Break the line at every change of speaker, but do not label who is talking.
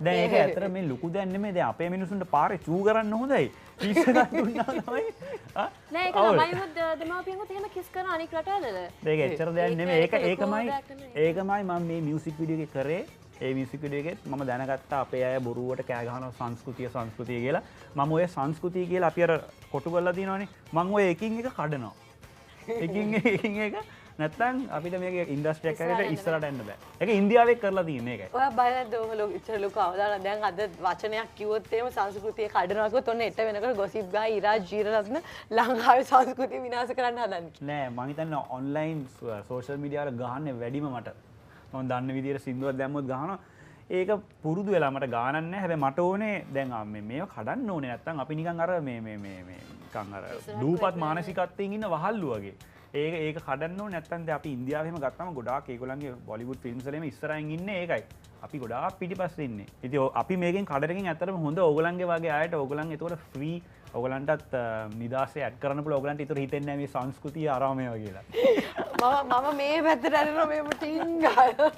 දැන් ඒක ඇත්තට මේ ලොකු දෙයක් නෙමෙයි. දැන් අපේ මිනිස්සුන්ට පාරේ චූ කරන්න හොඳයි. කිස් එකක් දුන්නා තමයි.
නෑ ඒක ළමයිමුත් දෙමාපියන්කුත් එහෙම කිස් කරන අනික් රටවල.
ඒක එච්චර දෙයක් නෙමෙයි. ඒකමයි මම මේ මියුසික් වීඩියෝ එකේ කරේ. ඒ මියුසික් වීඩියෝ එකෙත් මම දැනගත්තා අපේ අය බොරුවට කෑ ගහනවා සංස්කෘතිය කියලා. මම ඔය සංස්කෘතිය කියලා අපි අර කොටු කරලා තියෙනවනේ. මම ඔය එකින් එක කඩනවා. එකින් එක නැත්තම් අපිට මේක ඉන්ඩස්ට්‍රියක් හැටියට ඉස්සරහට යන්න බෑ. ඒක ඉන්දියාවේ කරලා තියෙන එකයි.
ඔයා බය නැද්ද ඔය ඉතර ලොකු අවදාන දැන් අද වචනයක් කිව්වොත් එහෙම සංස්කෘතිය කඩනවා කිව්වොත් ඔන්න එට වෙනකොට ගොසිප් ගා ඉරාජ් ජීරරත්න ලංකාවේ සංස්කෘතිය විනාශ කරන්න හදන්නේ.
නෑ මම හිතන්නේ ඔන්ලයින් සෝෂල් මීඩියා වල ගහන්නේ වැඩිම මට. මම දන්න විදියට සින්දුවක් දැම්මොත් ගහනවා. ඒක පුරුදු වෙලා මට ගානක් නෑ. හැබැයි මට ඕනේ දැන් මේව කඩන්න ඕනේ. නැත්තම් අපි නිකන් අර නිකන් අර දූපත් මානසිකත්වයෙන් ඉන්න වහල්ලු වගේ. ඒක කඩන්න ඕනේ. නැත්තම් දැන් අපි ඉන්දියාවෙම ගත්තම ගොඩාක් ඒගොල්ලන්ගේ බොලිවුඩ් ෆිල්ම්ස් වලම ඉස්සරහින් ඉන්නේ ඒකයි. අපි ගොඩාක් පිටිපස්සේ ඉන්නේ. ඉතින් අපි මේකෙන් කඩරකින් ඇත්තටම හොඳ ඕගොල්ලන්ගේ වගේ ආයත ඕගොල්ලන් ඒතකොට ෆ්‍රී ඕගොල්ලන්ටත් නිදාසේ ඇඩ් කරන්න පුළුවන්. ඕගොල්ලන්ට ඒතර හිතෙන්නේ නැහැ මේ සංස්කෘතිය ආරාමය කියලා.
මම මේ පැත්තට යනවා මේ ටින් ගාලා